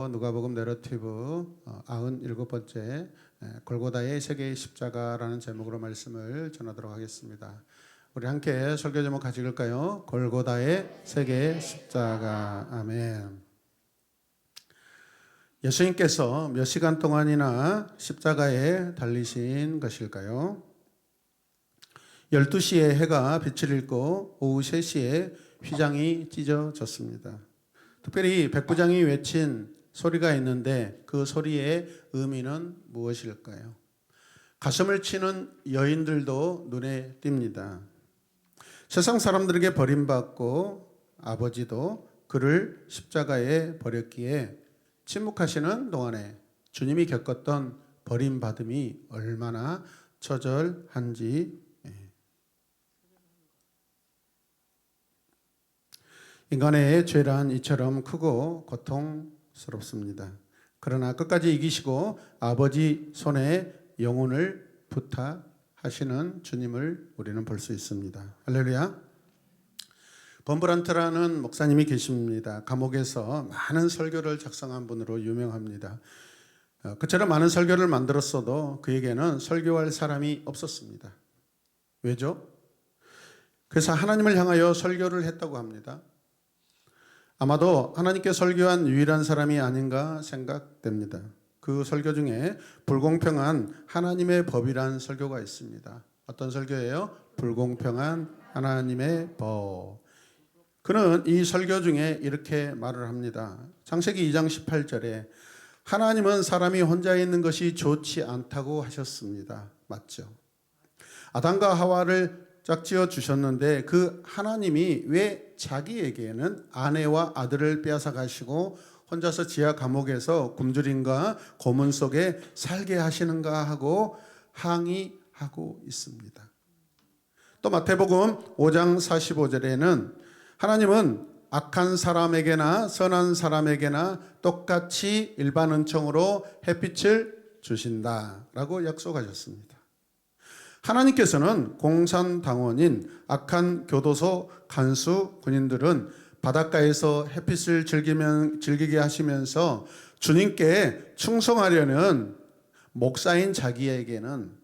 누가복음 내러티브 97번째 골고다의 세계의 십자가라는 제목으로 말씀을 전하도록 하겠습니다. 우리 함께 설교 제목 같이 읽을까요? 골고다의 세계의 십자가. 아멘. 예수님께서 몇 시간 동안이나 십자가에 달리신 것일까요? 12시에 해가 빛을 잃고 오후 3시에 휘장이 찢어졌습니다. 특별히 백부장이 외친 소리가 있는데 그 소리의 의미는 무엇일까요? 가슴을 치는 여인들도 눈에 띕니다. 세상 사람들에게 버림받고 아버지도 그를 십자가에 버렸기에 침묵하시는 동안에 주님이 겪었던 버림받음이 얼마나 처절한지. 인간의 죄란 이처럼 크고 고통스럽습니다. 그러나 끝까지 이기시고 아버지 손에 영혼을 부탁하시는 주님을 우리는 볼 수 있습니다. 할렐루야. 범브란트라는 목사님이 계십니다. 감옥에서 많은 설교를 작성한 분으로 유명합니다. 그처럼 많은 설교를 만들었어도 그에게는 설교할 사람이 없었습니다. 왜죠? 그래서 하나님을 향하여 설교를 했다고 합니다. 아마도 하나님께 설교한 유일한 사람이 아닌가 생각됩니다. 그 설교 중에 불공평한 하나님의 법이란 설교가 있습니다. 어떤 설교예요? 불공평한 하나님의 법. 그는 이 설교 중에 이렇게 말을 합니다. 창세기 2장 18절에 하나님은 사람이 혼자 있는 것이 좋지 않다고 하셨습니다. 맞죠? 아담과 하와를 짝지어 주셨는데 그 하나님이 왜 자기에게는 아내와 아들을 빼앗아 가시고 혼자서 지하 감옥에서 굶주림과 고문 속에 살게 하시는가 하고 항의하고 있습니다. 또 마태복음 5장 45절에는 하나님은 악한 사람에게나 선한 사람에게나 똑같이 일반 은총으로 햇빛을 주신다라고 약속하셨습니다. 하나님께서는 공산당원인 악한 교도소 간수 군인들은 바닷가에서 햇빛을 즐기게 하시면서 주님께 충성하려는 목사인 자기에게는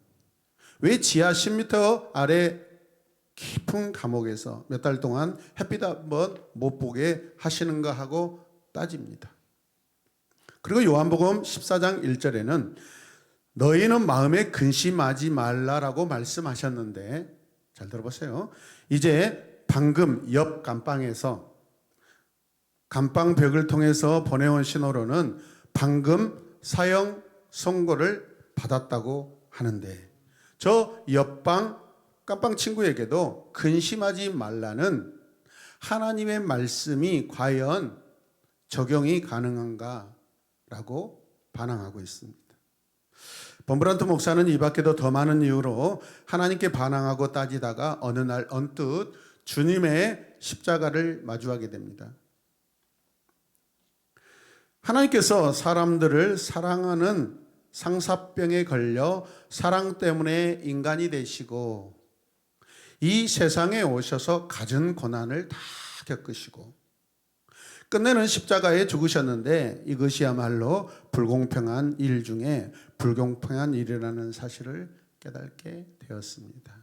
왜 지하 10m 아래 깊은 감옥에서 몇 달 동안 햇빛 한번 못 보게 하시는가 하고 따집니다. 그리고 요한복음 14장 1절에는 너희는 마음에 근심하지 말라라고 말씀하셨는데 잘 들어보세요. 이제 방금 옆 감방에서 감방벽을 통해서 보내온 신호로는 방금 사형 선고를 받았다고 하는데 저 옆방 감방 친구에게도 근심하지 말라는 하나님의 말씀이 과연 적용이 가능한가라고 반항하고 있습니다. 범브란트 목사는 이 밖에도 더 많은 이유로 하나님께 반항하고 따지다가 어느 날 언뜻 주님의 십자가를 마주하게 됩니다. 하나님께서 사람들을 사랑하는 상사병에 걸려 사랑 때문에 인간이 되시고 이 세상에 오셔서 갖은 고난을 다 겪으시고 끝내는 십자가에 죽으셨는데 이것이야말로 불공평한 일 중에 불공평한 일이라는 사실을 깨닫게 되었습니다.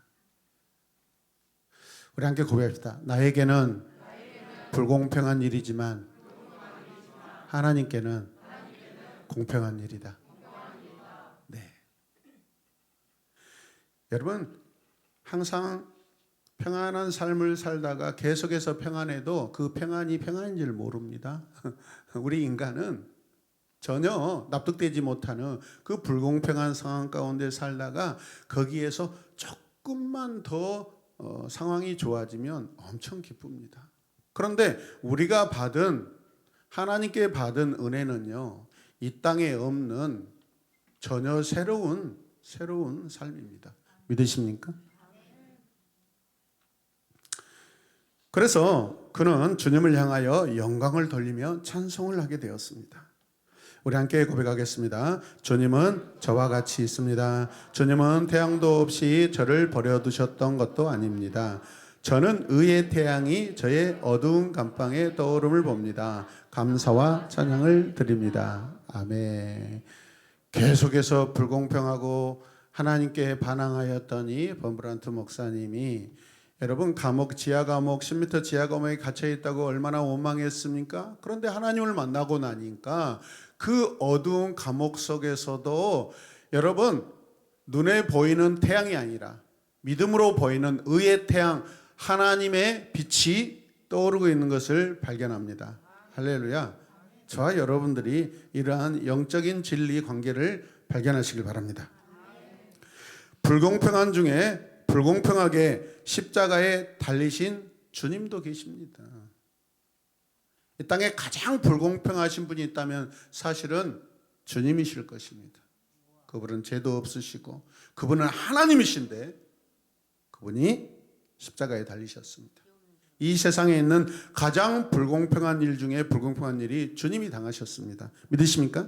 우리 함께 고백합시다. 나에게는 불공평한 일이지만 하나님께는 공평한 일이다. 네. 여러분 항상 평안한 삶을 살다가 계속해서 평안해도 그 평안이 평안인지를 모릅니다. 우리 인간은 전혀 납득되지 못하는 그 불공평한 상황 가운데 살다가 거기에서 조금만 더 상황이 좋아지면 엄청 기쁩니다. 그런데 우리가 하나님께 받은 은혜는요, 이 땅에 없는 전혀 새로운 삶입니다. 믿으십니까? 그래서 그는 주님을 향하여 영광을 돌리며 찬송을 하게 되었습니다. 우리 함께 고백하겠습니다. 주님은 저와 같이 있습니다. 주님은 태양도 없이 저를 버려두셨던 것도 아닙니다. 저는 의의 태양이 저의 어두운 감방에 떠오름을 봅니다. 감사와 찬양을 드립니다. 아멘. 계속해서 불공평하고 하나님께 반항하였더니 범브란트 목사님이 여러분 감옥 지하 감옥 10m 지하 감옥에 갇혀 있다고 얼마나 원망했습니까? 그런데 하나님을 만나고 나니까 그 어두운 감옥 속에서도 여러분 눈에 보이는 태양이 아니라 믿음으로 보이는 의의 태양 하나님의 빛이 떠오르고 있는 것을 발견합니다. 할렐루야. 저와 여러분들이 이러한 영적인 진리 관계를 발견하시길 바랍니다. 불공평한 중에 불공평하게 십자가에 달리신 주님도 계십니다. 이 땅에 가장 불공평하신 분이 있다면 사실은 주님이실 것입니다. 그분은 죄도 없으시고 그분은 하나님이신데 그분이 십자가에 달리셨습니다. 이 세상에 있는 가장 불공평한 일 중에 불공평한 일이 주님이 당하셨습니다. 믿으십니까?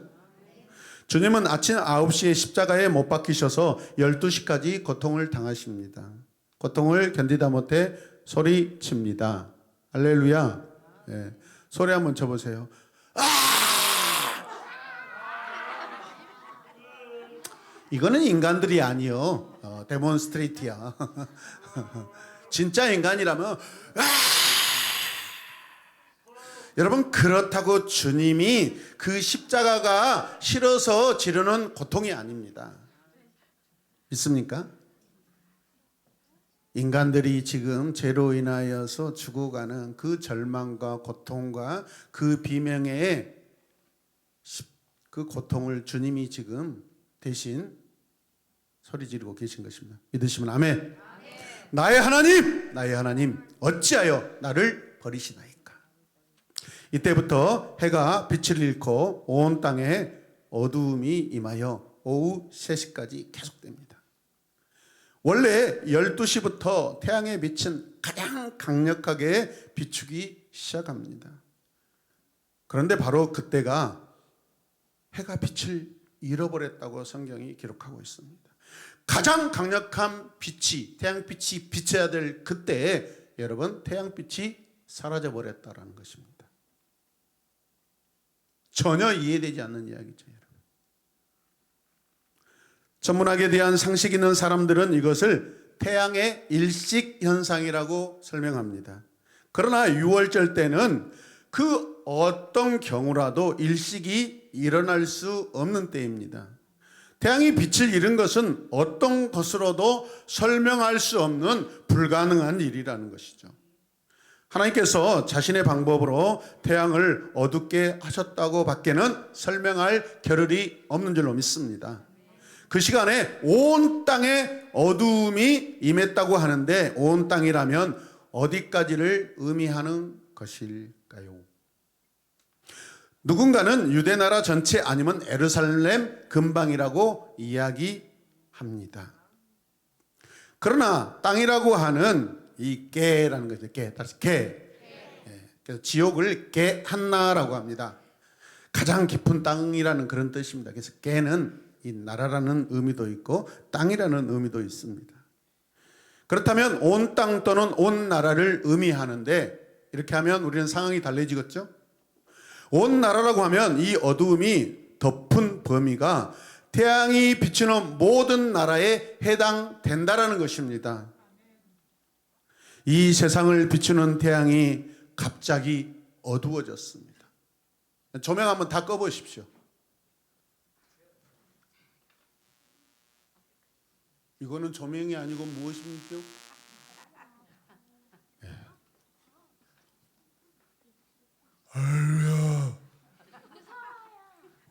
주님은 아침 9시에 십자가에 못 박히셔서 12시까지 고통을 당하십니다. 고통을 견디다 못해 소리칩니다. 할렐루야. 네. 소리 한번 쳐보세요. 아! 이거는 인간들이 아니요. 데몬스트레이트야. 진짜 인간이라면 여러분 그렇다고 주님이 그 십자가가 싫어서 지르는 고통이 아닙니다. 믿습니까? 인간들이 지금 죄로 인하여서 죽어가는 그 절망과 고통과 그 비명의 그 고통을 주님이 지금 대신 소리 지르고 계신 것입니다. 믿으시면 아멘. 나의 하나님 어찌하여 나를 버리시나이까. 이때부터 해가 빛을 잃고 온 땅에 어두움이 임하여 오후 3시까지 계속됩니다. 원래 12시부터 태양의 빛은 가장 강력하게 비추기 시작합니다. 그런데 바로 그때가 해가 빛을 잃어버렸다고 성경이 기록하고 있습니다. 가장 강력한 빛이 태양빛이 비쳐야 될 그때에 여러분 태양빛이 사라져버렸다는 것입니다. 전혀 이해되지 않는 이야기죠. 여러분. 천문학에 대한 상식 있는 사람들은 이것을 태양의 일식 현상이라고 설명합니다. 그러나 6월절 때는 그 어떤 경우라도 일식이 일어날 수 없는 때입니다. 태양이 빛을 잃은 것은 어떤 것으로도 설명할 수 없는 불가능한 일이라는 것이죠. 하나님께서 자신의 방법으로 태양을 어둡게 하셨다고 밖에는 설명할 겨를이 없는 줄로 믿습니다. 그 시간에 온 땅에 어두움이 임했다고 하는데 온 땅이라면 어디까지를 의미하는 것일까요? 누군가는 유대 나라 전체 아니면 예루살렘 근방이라고 이야기합니다. 그러나 땅이라고 하는 이 게라는 거죠. 따라서 게. 그래서 지옥을 게한나라고 합니다. 가장 깊은 땅이라는 그런 뜻입니다. 그래서 게는 이 나라라는 의미도 있고 땅이라는 의미도 있습니다. 그렇다면 온 땅 또는 온 나라를 의미하는데 이렇게 하면 우리는 상황이 달라지겠죠? 온 나라라고 하면 이 어두움이 덮은 범위가 태양이 비추는 모든 나라에 해당된다라는 것입니다. 이 세상을 비추는 태양이 갑자기 어두워졌습니다. 조명 한번 다 꺼보십시오. 이거는 조명이 아니고 무엇입니까? 할렐루야.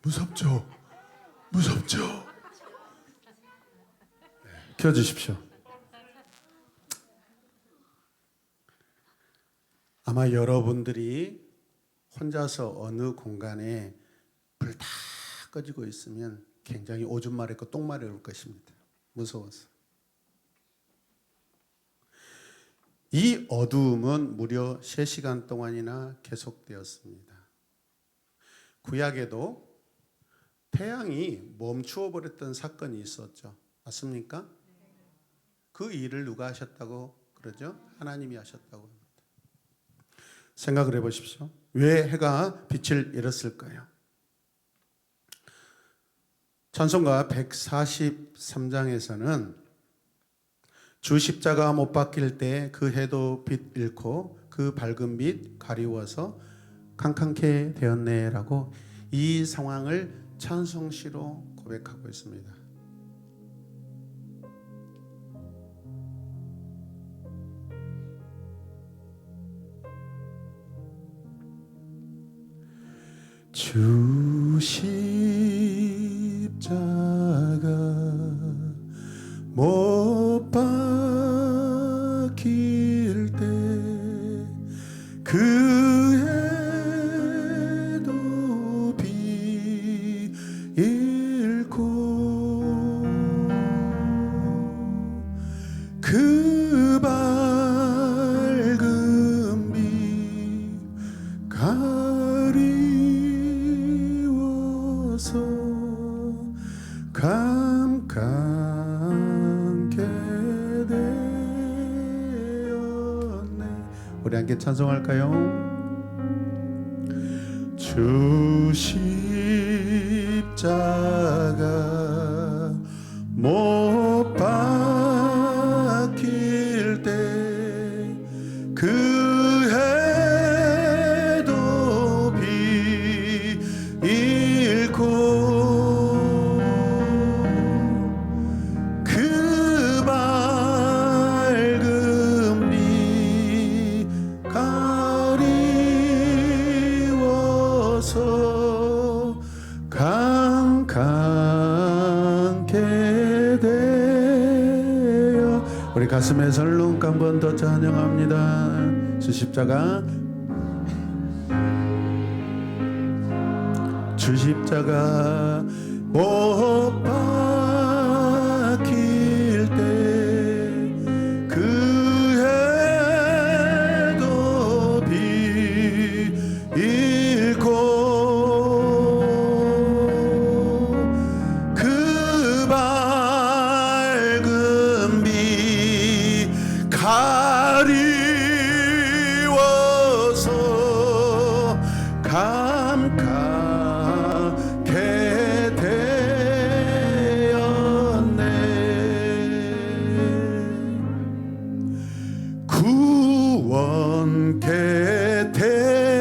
무섭죠? 켜주십시오. 아마 여러분들이 혼자서 어느 공간에 불 다 꺼지고 있으면 굉장히 오줌 마렵고 똥 마려울 것입니다. 무서워서. 이 어두움은 무려 3시간 동안이나 계속되었습니다. 구약에도 태양이 멈추어 버렸던 사건이 있었죠. 맞습니까? 그 일을 누가 하셨다고 그러죠? 하나님이 하셨다고 합니다. 생각을 해보십시오. 왜 해가 빛을 잃었을까요? 찬송가 143장에서는 주 십자가 못 박힐 때 그 해도 빛 잃고 그 밝은 빛 가리워서 캄캄케 되었네라고 이 상황을 찬송시로 고백하고 있습니다. 주 십자가 못 박힐 때 그 해도 빛 잃고 그 밝은 빛 가리워서 캄캄케 되었네. 우리 함께 찬송할까요? 주 십자가 못 박힐 때 그 해도 빛 잃고 그 밝은 빛 가리워서 캄캄케 되어 우리 가슴에 설렁 한 번 더 찬양합니다. 주 십자가 주 십자가 못 박힐 때 그 해도 빛 잃고 그 밝은 빛 가리워서 캄캄케 되었네. 구원케 되었네.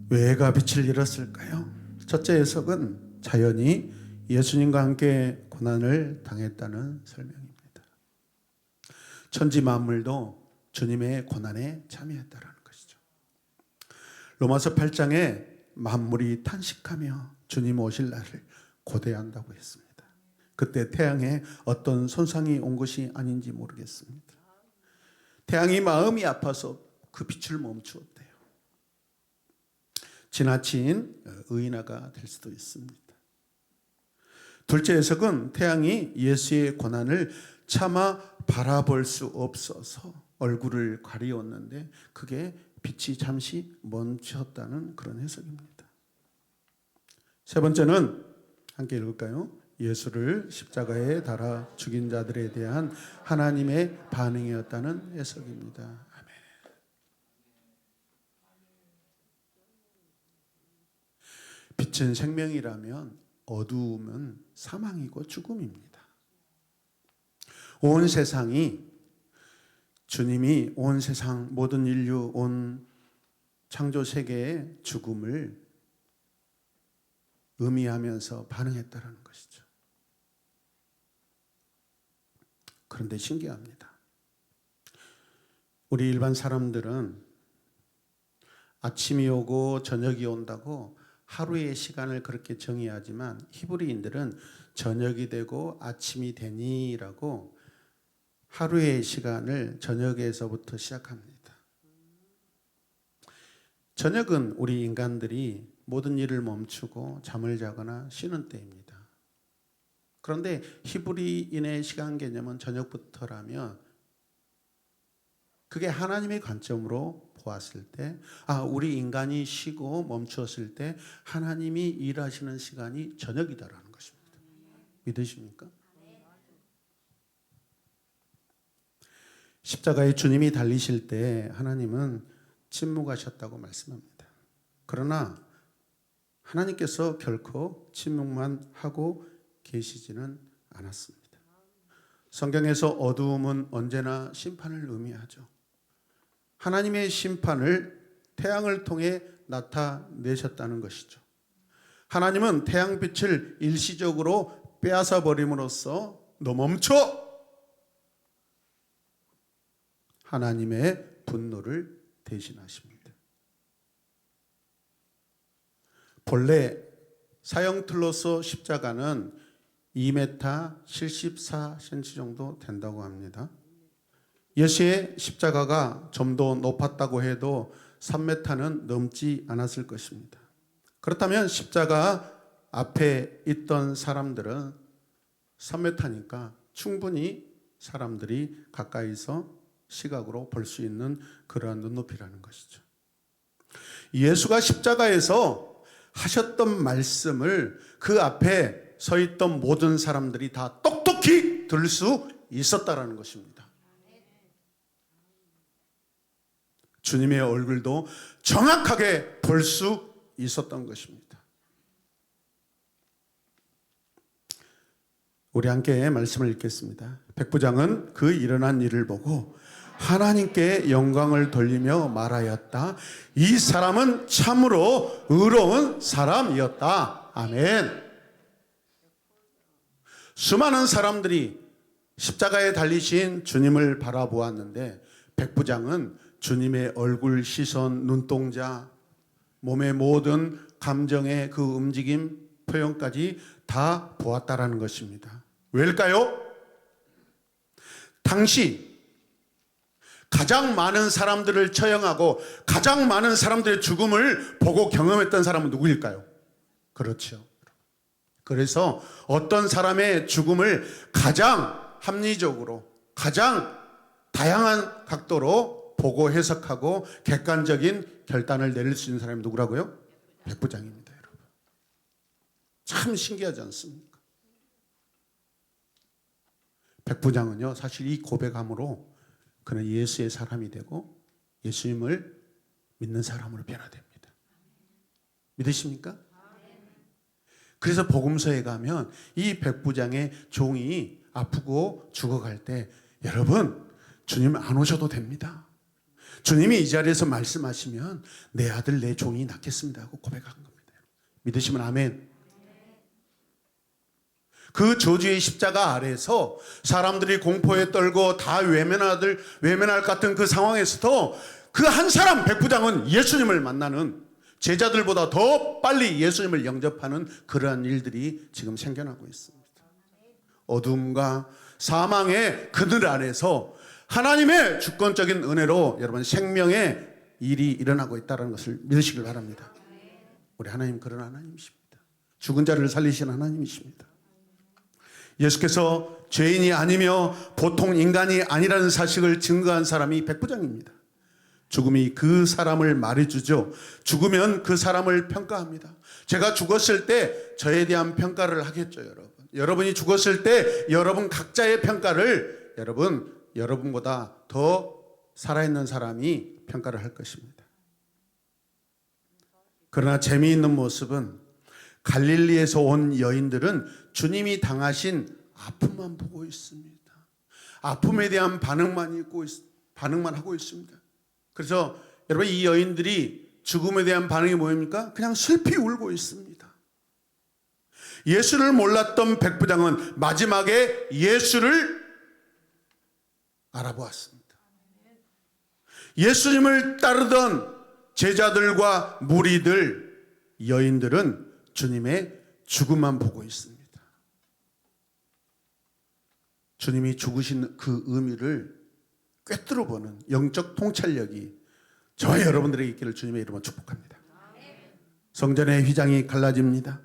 왜 해가 빛을 잃었을까요? 첫째 해석은 자연이 예수님과 함께 고난을 당했다는 설명입니다. 천지 만물도 주님의 고난에 참여했다는 것이죠. 로마서 8장에 만물이 탄식하며 주님 오실 날을 고대한다고 했습니다. 그때 태양에 어떤 손상이 온 것이 아닌지 모르겠습니다. 태양이 마음이 아파서 그 빛을 멈추었대요. 지나친 의인화가 될 수도 있습니다. 둘째 해석은 태양이 예수의 고난을 차마 바라볼 수 없어서 얼굴을 가리웠는데 그게 빛이 잠시 멈췄다는 그런 해석입니다. 세 번째는 함께 읽을까요? 예수를 십자가에 달아 죽인 자들에 대한 하나님의 반응이었다는 해석입니다. 빛은 생명이라면 어두움은 사망이고 죽음입니다. 온 세상이 주님이 온 세상 모든 인류 온 창조 세계의 죽음을 의미하면서 반응했다는 것이죠. 그런데 신기합니다. 우리 일반 사람들은 아침이 오고 저녁이 온다고 하루의 시간을 그렇게 정의하지만 히브리인들은 저녁이 되고 아침이 되니라고 하루의 시간을 저녁에서부터 시작합니다. 저녁은 우리 인간들이 모든 일을 멈추고 잠을 자거나 쉬는 때입니다. 그런데 히브리인의 시간 개념은 저녁부터라면 그게 하나님의 관점으로 보았을 때, 우리 인간이 쉬고 멈추었을 때 하나님이 일하시는 시간이 저녁이다라는 것입니다. 믿으십니까? 십자가에 주님이 달리실 때 하나님은 침묵하셨다고 말씀합니다. 그러나 하나님께서 결코 침묵만 하고 계시지는 않았습니다. 성경에서 어두움은 언제나 심판을 의미하죠. 하나님의 심판을 태양을 통해 나타내셨다는 것이죠. 하나님은 태양빛을 일시적으로 빼앗아 버림으로써 너 멈춰! 하나님의 분노를 대신하십니다. 본래 사형틀로서 십자가는 2m 74cm 정도 된다고 합니다. 예수의 십자가가 좀 더 높았다고 해도 3m는 넘지 않았을 것입니다. 그렇다면 십자가 앞에 있던 사람들은 3m니까 충분히 사람들이 가까이서 시각으로 볼 수 있는 그러한 눈높이라는 것이죠. 예수가 십자가에서 하셨던 말씀을 그 앞에 서 있던 모든 사람들이 다 똑똑히 들을 수 있었다라는 것입니다. 주님의 얼굴도 정확하게 볼 수 있었던 것입니다. 우리 함께 말씀을 읽겠습니다. 백부장은 그 일어난 일을 보고 하나님께 영광을 돌리며 말하였다. 이 사람은 참으로 의로운 사람이었다. 아멘. 수많은 사람들이 십자가에 달리신 주님을 바라보았는데 백부장은 주님의 얼굴, 시선, 눈동자, 몸의 모든 감정의 그 움직임, 표현까지 다 보았다라는 것입니다. 왜일까요? 당시 가장 많은 사람들을 처형하고 가장 많은 사람들의 죽음을 보고 경험했던 사람은 누구일까요? 그렇죠. 그래서 어떤 사람의 죽음을 가장 합리적으로, 가장 다양한 각도로 보고 해석하고 객관적인 결단을 내릴 수 있는 사람이 누구라고요? 백부장입니다, 여러분. 참 신기하지 않습니까? 백부장은요, 사실 이 고백함으로 그는 예수의 사람이 되고 예수님을 믿는 사람으로 변화됩니다. 믿으십니까? 그래서 복음서에 가면 이 백부장의 종이 아프고 죽어갈 때 여러분, 주님 안 오셔도 됩니다. 주님이 이 자리에서 말씀하시면 내 아들 내 종이 낫겠습니다 하고 고백한 겁니다. 믿으시면 아멘. 그 저주의 십자가 아래서 사람들이 공포에 떨고 다 외면할 것 같은 그 상황에서도 그 한 사람 백부장은 예수님을 만나는, 제자들보다 더 빨리 예수님을 영접하는 그러한 일들이 지금 생겨나고 있습니다. 어둠과 사망의 그늘 아래서 하나님의 주권적인 은혜로 여러분 생명의 일이 일어나고 있다는 것을 믿으시길 바랍니다. 우리 하나님 그런 하나님이십니다. 죽은 자를 살리신 하나님이십니다. 예수께서 죄인이 아니며 보통 인간이 아니라는 사실을 증거한 사람이 백부장입니다. 죽음이 그 사람을 말해주죠. 죽으면 그 사람을 평가합니다. 제가 죽었을 때 저에 대한 평가를 하겠죠, 여러분. 여러분이 죽었을 때 여러분 각자의 평가를 여러분보다 더 살아있는 사람이 평가를 할 것입니다. 그러나 재미있는 모습은 갈릴리에서 온 여인들은 주님이 당하신 아픔만 보고 있습니다. 아픔에 대한 반응만 하고 있습니다. 그래서 여러분, 이 여인들이 죽음에 대한 반응이 뭐입니까? 그냥 슬피 울고 있습니다. 예수를 몰랐던 백부장은 마지막에 예수를 알아보았습니다. 예수님을 따르던 제자들과 무리들, 여인들은 주님의 죽음만 보고 있습니다. 주님이 죽으신 그 의미를 꿰뚫어 보는 영적 통찰력이 저와 여러분들에게 있기를 주님의 이름으로 축복합니다. 성전의 휘장이 갈라집니다.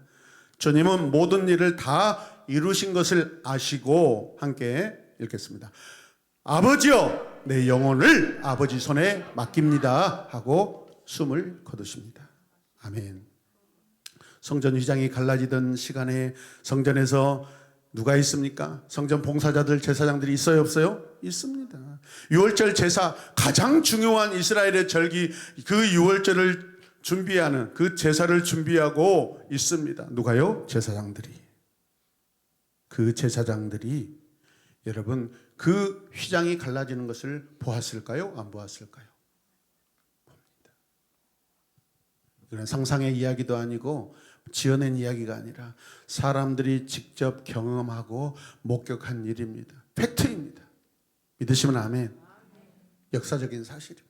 주님은 모든 일을 다 이루신 것을 아시고 함께 읽겠습니다. 아버지여 내 영혼을 아버지 손에 맡깁니다 하고 숨을 거두십니다. 아멘. 성전 휘장이 갈라지던 시간에 성전에서 누가 있습니까? 성전 봉사자들, 제사장들이 있어요, 없어요? 있습니다. 유월절 제사, 가장 중요한 이스라엘의 절기, 그 유월절을 준비하는, 그 제사를 준비하고 있습니다. 누가요? 제사장들이. 그 제사장들이 여러분 그 휘장이 갈라지는 것을 보았을까요? 안 보았을까요? 봅니다. 이건 상상의 이야기도 아니고 지어낸 이야기가 아니라 사람들이 직접 경험하고 목격한 일입니다. 팩트입니다. 믿으시면 아멘. 역사적인 사실입니다.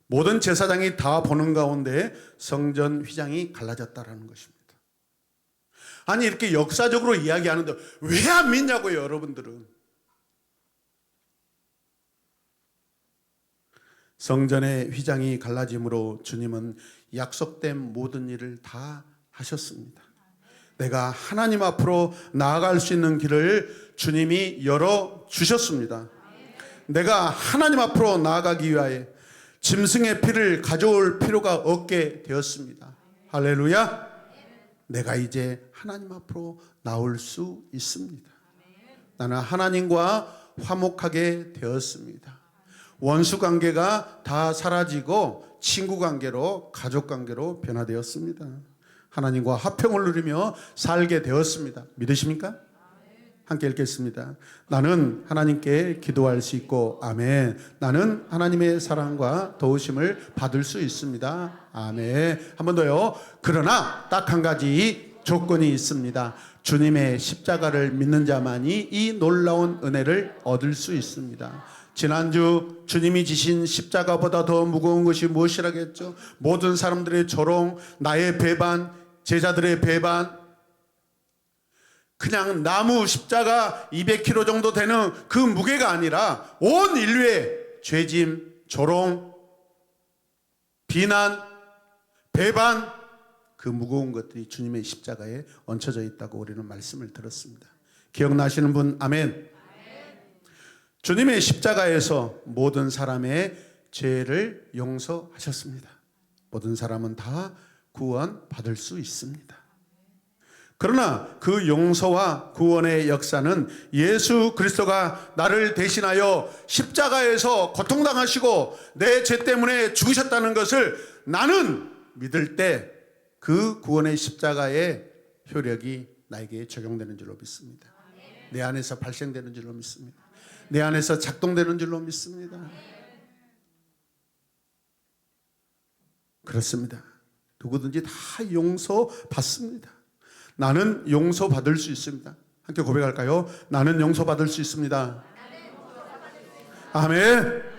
모든 제사장이 다 보는 가운데 성전 휘장이 갈라졌다라는 것입니다. 아니 이렇게 역사적으로 이야기하는데 왜 안 믿냐고요, 여러분들은. 성전의 휘장이 갈라짐으로 주님은 약속된 모든 일을 다 하셨습니다. 내가 하나님 앞으로 나아갈 수 있는 길을 주님이 열어주셨습니다. 내가 하나님 앞으로 나아가기 위하여 짐승의 피를 가져올 필요가 없게 되었습니다. 할렐루야. 내가 이제 하나님 앞으로 나올 수 있습니다. 나는 하나님과 화목하게 되었습니다. 원수 관계가 다 사라지고 친구 관계로, 가족 관계로 변화되었습니다. 하나님과 화평을 누리며 살게 되었습니다. 믿으십니까? 함께 읽겠습니다. 나는 하나님께 기도할 수 있고 아멘. 나는 하나님의 사랑과 도우심을 받을 수 있습니다. 아멘. 한 번 더요. 그러나 딱 한 가지 조건이 있습니다. 주님의 십자가를 믿는 자만이 이 놀라운 은혜를 얻을 수 있습니다. 지난주 주님이 지신 십자가보다 더 무거운 것이 무엇이라겠죠? 모든 사람들의 조롱, 나의 배반, 제자들의 배반, 그냥 나무 십자가 200kg 정도 되는 그 무게가 아니라 온 인류의 죄짐, 조롱, 비난, 배반, 그 무거운 것들이 주님의 십자가에 얹혀져 있다고 우리는 말씀을 들었습니다. 기억나시는 분 아멘. 주님의 십자가에서 모든 사람의 죄를 용서하셨습니다. 모든 사람은 다 구원받을 수 있습니다. 그러나 그 용서와 구원의 역사는 예수 그리스도가 나를 대신하여 십자가에서 고통당하시고 내 죄 때문에 죽으셨다는 것을 나는 믿을 때 그 구원의 십자가의 효력이 나에게 적용되는 줄로 믿습니다. 내 안에서 발생되는 줄로 믿습니다. 내 안에서 작동되는 줄로 믿습니다. 그렇습니다. 누구든지 다 용서받습니다. 나는 용서받을 수 있습니다. 함께 고백할까요? 나는 용서받을 수 있습니다. 아멘.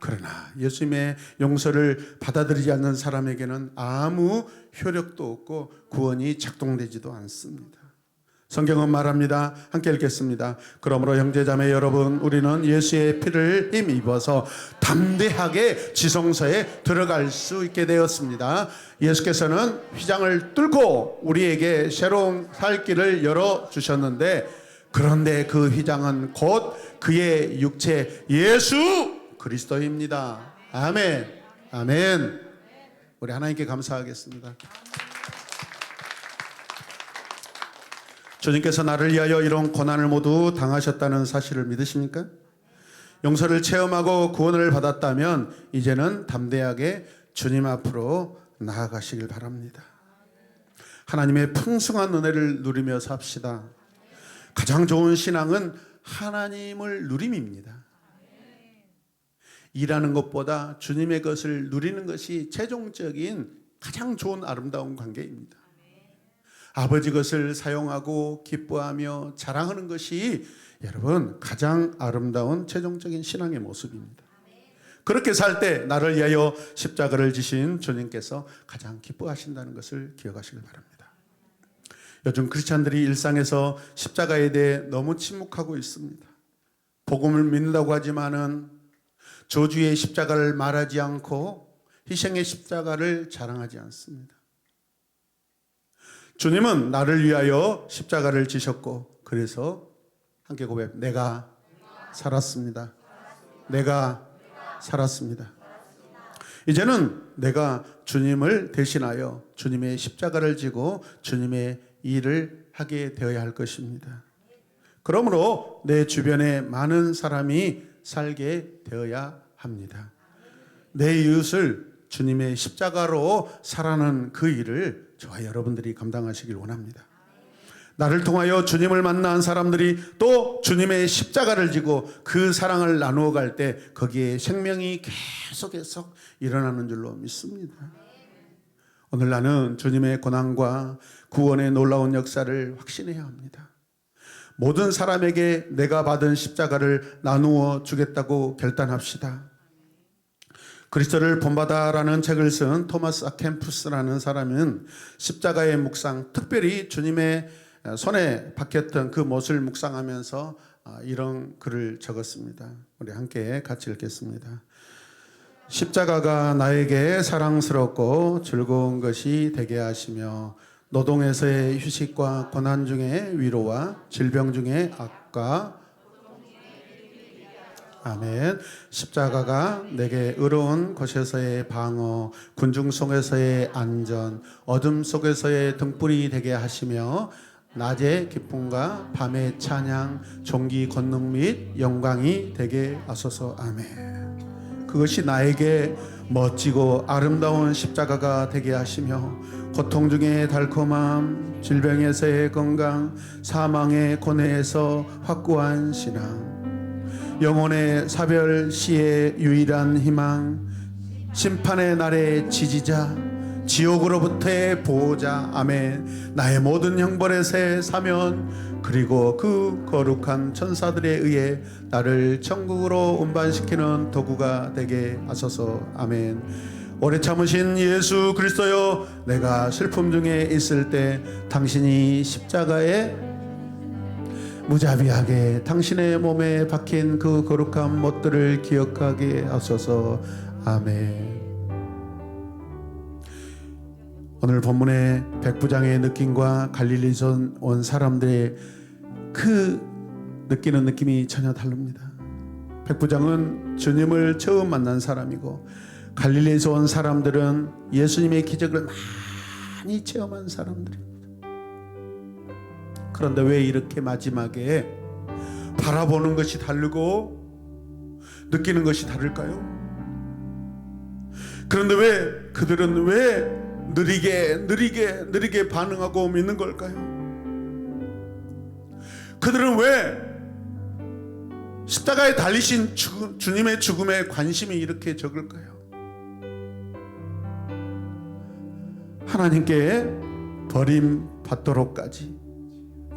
그러나 예수님의 용서를 받아들이지 않는 사람에게는 아무 효력도 없고 구원이 작동되지도 않습니다. 성경은 말합니다. 함께 읽겠습니다. 그러므로 형제자매 여러분, 우리는 예수의 피를 힘입어서 담대하게 지성소에 들어갈 수 있게 되었습니다. 예수께서는 휘장을 뚫고 우리에게 새로운 살 길을 열어주셨는데, 그런데 그 휘장은 곧 그의 육체 예수 그리스도입니다. 아멘. 아멘. 우리 하나님께 감사하겠습니다. 주님께서 나를 위하여 이런 고난을 모두 당하셨다는 사실을 믿으십니까? 용서를 체험하고 구원을 받았다면 이제는 담대하게 주님 앞으로 나아가시길 바랍니다. 하나님의 풍성한 은혜를 누리며 삽시다. 가장 좋은 신앙은 하나님을 누림입니다. 일하는 것보다 주님의 것을 누리는 것이 최종적인 가장 좋은 아름다운 관계입니다. 아버지 것을 사용하고 기뻐하며 자랑하는 것이 여러분 가장 아름다운 최종적인 신앙의 모습입니다. 그렇게 살 때 나를 위하여 십자가를 지신 주님께서 가장 기뻐하신다는 것을 기억하시길 바랍니다. 요즘 크리스찬들이 일상에서 십자가에 대해 너무 침묵하고 있습니다. 복음을 믿는다고 하지만은 저주의 십자가를 말하지 않고 희생의 십자가를 자랑하지 않습니다. 주님은 나를 위하여 십자가를 지셨고, 그래서 함께 고백, 내가 살았습니다. 내가 살았습니다. 이제는 내가 주님을 대신하여 주님의 십자가를 지고 주님의 일을 하게 되어야 할 것입니다. 그러므로 내 주변에 많은 사람이 살게 되어야 합니다. 내 이웃을 주님의 십자가로 살아가는 그 일을 저와 여러분들이 감당하시길 원합니다. 나를 통하여 주님을 만난 사람들이 또 주님의 십자가를 지고 그 사랑을 나누어 갈 때 거기에 생명이 계속해서 일어나는 줄로 믿습니다. 오늘 나는 주님의 고난과 구원의 놀라운 역사를 확신해야 합니다. 모든 사람에게 내가 받은 십자가를 나누어 주겠다고 결단합시다. 그리스도를 본받아라는 책을 쓴 토마스 아 캠푸스라는 사람은 십자가의 묵상, 특별히 주님의 손에 박혔던 그 못을 묵상하면서 이런 글을 적었습니다. 우리 함께 같이 읽겠습니다. 십자가가 나에게 사랑스럽고 즐거운 것이 되게 하시며 노동에서의 휴식과 고난 중의 위로와 질병 중의 악과 아멘. 십자가가 내게 의로운 곳에서의 방어, 군중 속에서의 안전, 어둠 속에서의 등불이 되게 하시며 낮의 기쁨과 밤의 찬양, 종기 권능 및 영광이 되게 하소서. 아멘. 그것이 나에게 멋지고 아름다운 십자가가 되게 하시며 고통 중의 달콤함, 질병에서의 건강, 사망의 고뇌에서 확고한 신앙, 영혼의 사별 시의 유일한 희망, 심판의 날의 지지자, 지옥으로부터의 보호자. 아멘. 나의 모든 형벌의 새 사면, 그리고 그 거룩한 천사들에 의해 나를 천국으로 운반시키는 도구가 되게 하소서. 아멘. 오래 참으신 예수 그리스도여, 내가 슬픔 중에 있을 때 당신이 십자가에 무자비하게 당신의 몸에 박힌 그 거룩한 못들을 기억하게 하소서. 아멘. 오늘 본문의 백부장의 느낌과 갈릴리에서 온 사람들의 그 느끼는 느낌이 전혀 다릅니다. 백부장은 주님을 처음 만난 사람이고, 갈릴리에서 온 사람들은 예수님의 기적을 많이 체험한 사람들입니다. 그런데 왜 이렇게 마지막에 바라보는 것이 다르고 느끼는 것이 다를까요? 그런데 왜 그들은 왜 느리게 반응하고 믿는 걸까요? 그들은 왜 십자가에 달리신 주님의 죽음에 관심이 이렇게 적을까요? 하나님께 버림받도록까지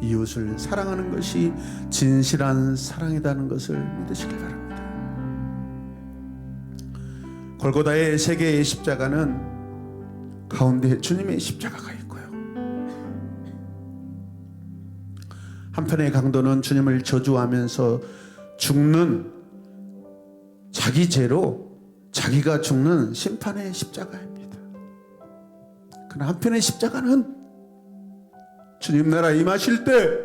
이웃을 사랑하는 것이 진실한 사랑이라는 것을 믿으시기 바랍니다. 골고다의 세 개의 십자가는 가운데 주님의 십자가가 있고요, 한편의 강도는 주님을 저주하면서 죽는, 자기 죄로 자기가 죽는 심판의 십자가입니다. 그러나 한편의 십자가는 주님 나라 임하실 때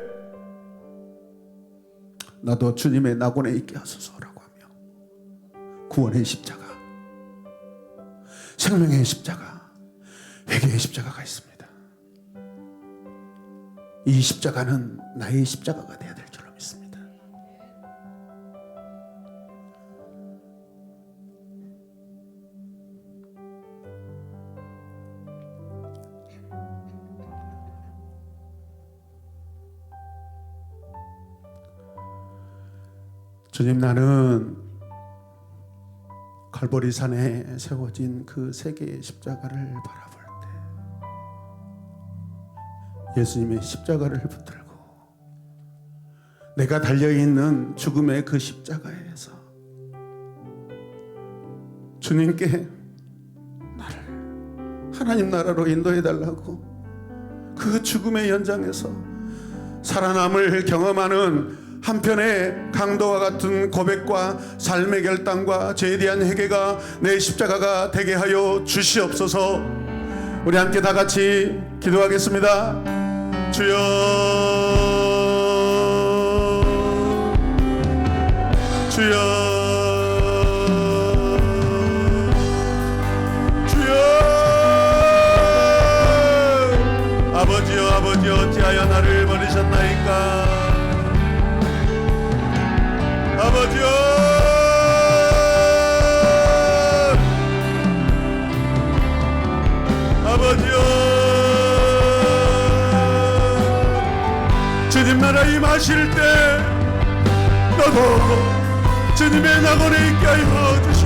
나도 주님의 낙원에 있게 하소서라고 하며 구원의 십자가, 생명의 십자가, 회개의 십자가가 있습니다. 이 십자가는 나의 십자가가 되어야 될 줄로 믿습니다. 주님, 나는 갈보리 산에 세워진 그 세 개의 십자가를 바라볼 때 예수님의 십자가를 붙들고 내가 달려있는 죽음의 그 십자가에서 주님께 나를 하나님 나라로 인도해달라고, 그 죽음의 연장에서 살아남을 경험하는 한편의 강도와 같은 고백과 삶의 결단과 죄에 대한 회개가 내 십자가가 되게 하여 주시옵소서. 우리 함께 다 같이 기도하겠습니다. 주여, 주여, 주여. 아버지여, 아버지여, 어찌하여 나를 버리셨나이까. 아버지여, 아버지여, 주님 나라 임하실 때 너도 주님의 낙원에 있게 하여 주시옵소서.